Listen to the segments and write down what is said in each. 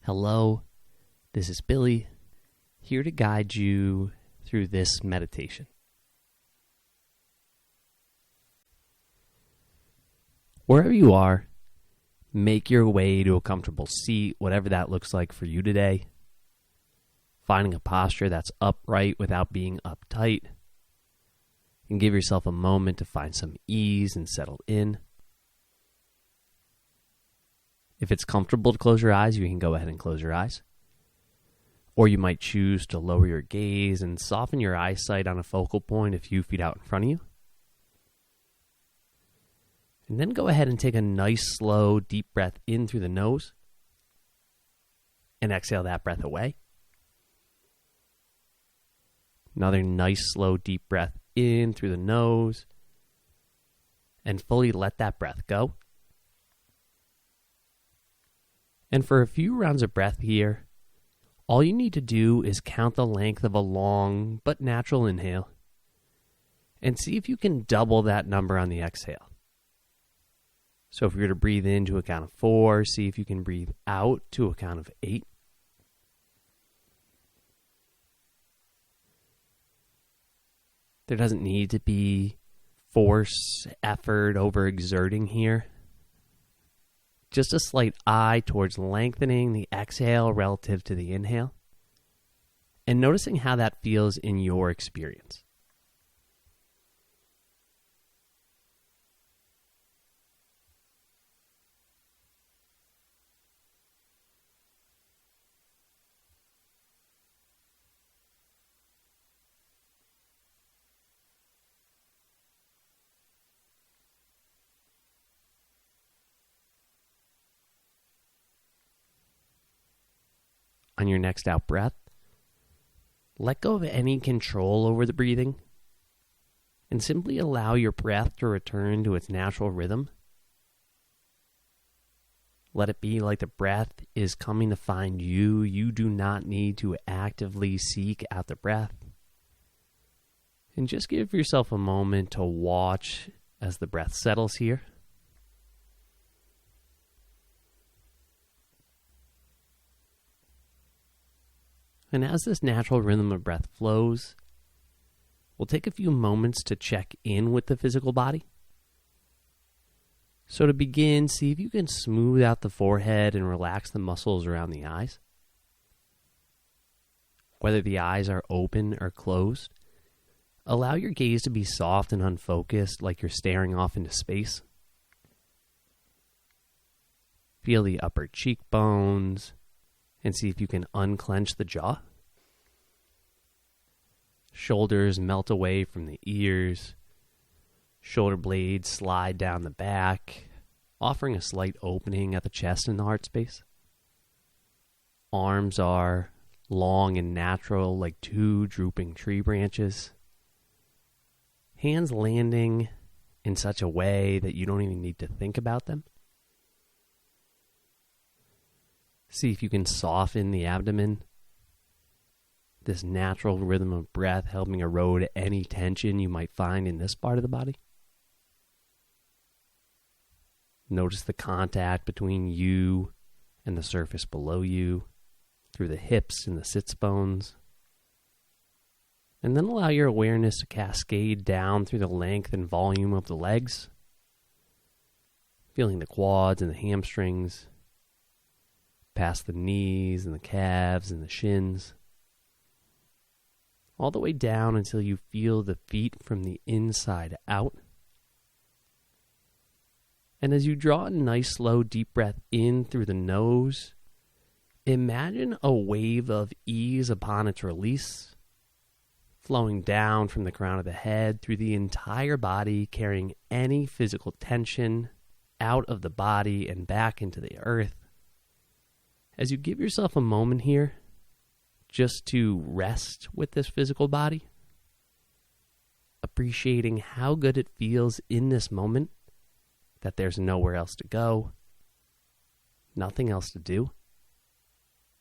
Hello, this is Billy, here to guide you through this meditation. Wherever you are, make your way to a comfortable seat, whatever that looks like for you today. Finding a posture that's upright without being uptight. And give yourself a moment to find some ease and settle in. If it's comfortable to close your eyes, you can go ahead and close your eyes. Or you might choose to lower your gaze and soften your eyesight on a focal point a few feet out in front of you. And then go ahead and take a nice, slow, deep breath in through the nose. And exhale that breath away. Another nice, slow, deep breath in through the nose. And fully let that breath go. And for a few rounds of breath here, all you need to do is count the length of a long but natural inhale. And see if you can double that number on the exhale. So if you're to breathe in to a count of 4, see if you can breathe out to a count of 8. There doesn't need to be force, effort, overexerting here. Just a slight eye towards lengthening the exhale relative to the inhale. And noticing how that feels in your experience. On your next out breath, let go of any control over the breathing and simply allow your breath to return to its natural rhythm. Let it be like the breath is coming to find you. You do not need to actively seek out the breath. And just give yourself a moment to watch as the breath settles here. And as this natural rhythm of breath flows, we'll take a few moments to check in with the physical body. So to begin, see if you can smooth out the forehead and relax the muscles around the eyes. Whether the eyes are open or closed, allow your gaze to be soft and unfocused, like you're staring off into space. Feel the upper cheekbones, and see if you can unclench the jaw. Shoulders melt away from the ears. Shoulder blades slide down the back, offering a slight opening at the chest and the heart space. Arms are long and natural, like 2 drooping tree branches. Hands landing in such a way that you don't even need to think about them. See if you can soften the abdomen. This natural rhythm of breath helping erode any tension you might find in this part of the body. Notice the contact between you and the surface below you, through the hips and the sits bones. And then allow your awareness to cascade down through the length and volume of the legs, feeling the quads and the hamstrings, past the knees and the calves and the shins, all the way down until you feel the feet from the inside out. And as you draw a nice, slow, deep breath in through the nose, imagine a wave of ease upon its release, flowing down from the crown of the head through the entire body, carrying any physical tension out of the body and back into the earth. As you give yourself a moment here, just to rest with this physical body, appreciating how good it feels in this moment, that there's nowhere else to go, nothing else to do,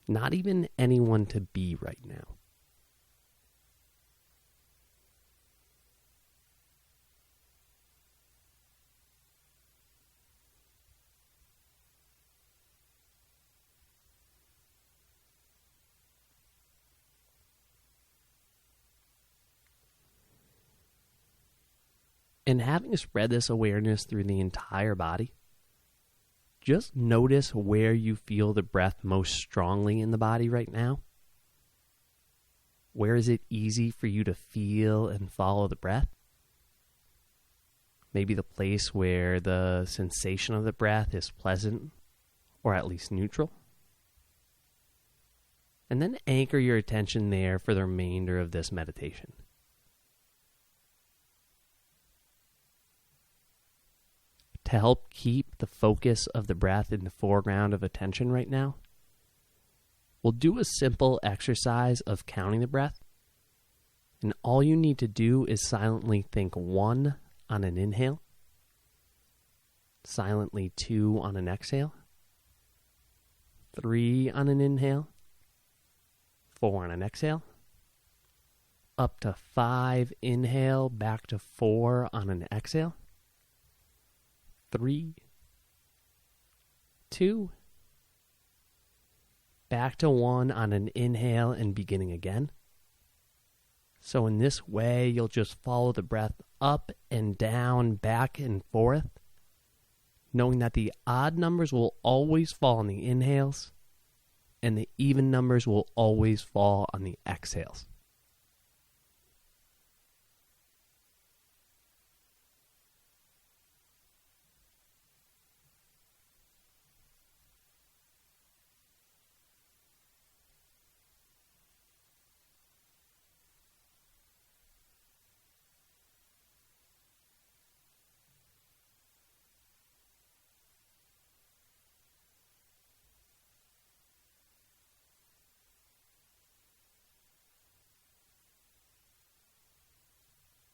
not even anyone to be right now. And having spread this awareness through the entire body, just notice where you feel the breath most strongly in the body right now. Where is it easy for you to feel and follow the breath? Maybe the place where the sensation of the breath is pleasant or at least neutral. And then anchor your attention there for the remainder of this meditation. To help keep the focus of the breath in the foreground of attention right now, we'll do a simple exercise of counting the breath. And all you need to do is silently think 1 on an inhale, silently 2 on an exhale, 3 on an inhale, 4 on an exhale, up to 5 inhale, back to 4 on an exhale, 3, 2, back to 1 on an inhale and beginning again. So in this way, you'll just follow the breath up and down, back and forth, knowing that the odd numbers will always fall on the inhales and the even numbers will always fall on the exhales.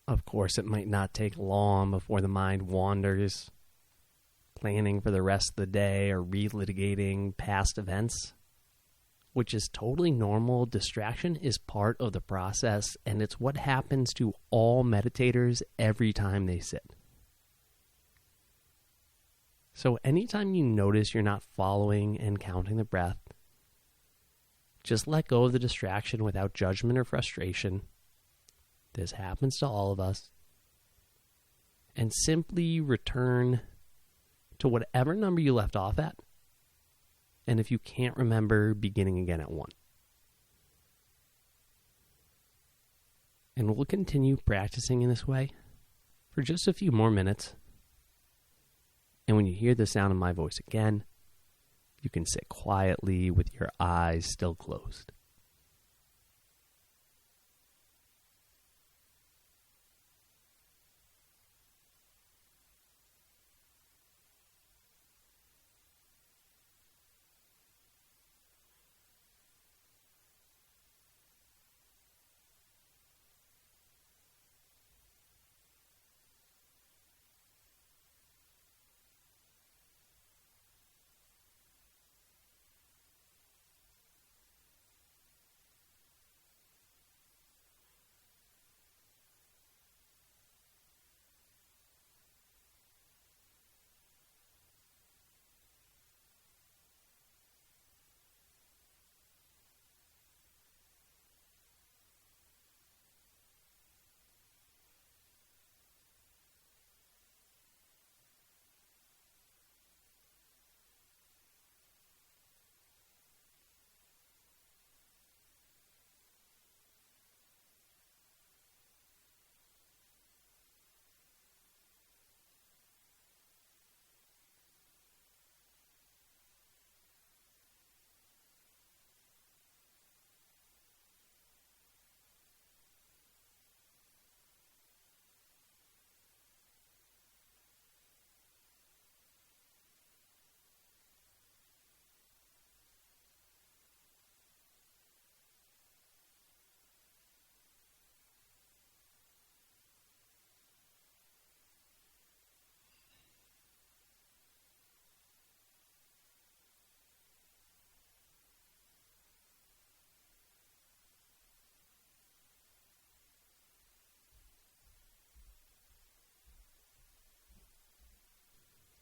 Of course, it might not take long before the mind wanders, planning for the rest of the day or relitigating past events, which is totally normal. Distraction is part of the process, and it's what happens to all meditators every time they sit. So anytime you notice you're not following and counting the breath, just let go of the distraction without judgment or frustration. This happens to all of us. And simply return to whatever number you left off at. And if you can't remember, beginning again at 1. And we'll continue practicing in this way for just a few more minutes. And when you hear the sound of my voice again, you can sit quietly with your eyes still closed.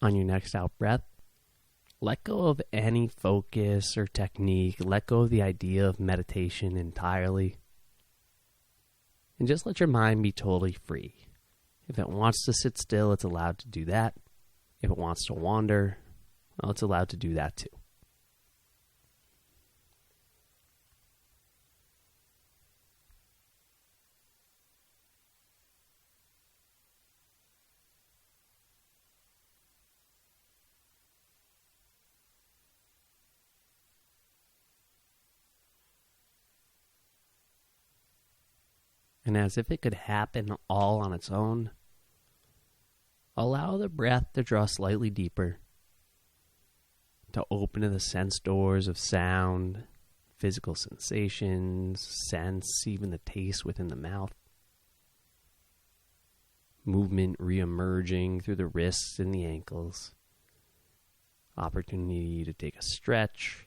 On your next out breath, let go of any focus or technique. Let go of the idea of meditation entirely. And just let your mind be totally free. If it wants to sit still, it's allowed to do that. If it wants to wander, well, it's allowed to do that too. And as if it could happen all on its own, allow the breath to draw slightly deeper, to open to the sense doors of sound, physical sensations, sense, even the taste within the mouth. Movement re-emerging through the wrists and the ankles. Opportunity to take a stretch.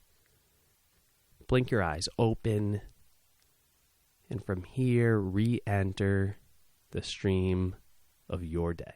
Blink your eyes open. And from here, re-enter the stream of your day.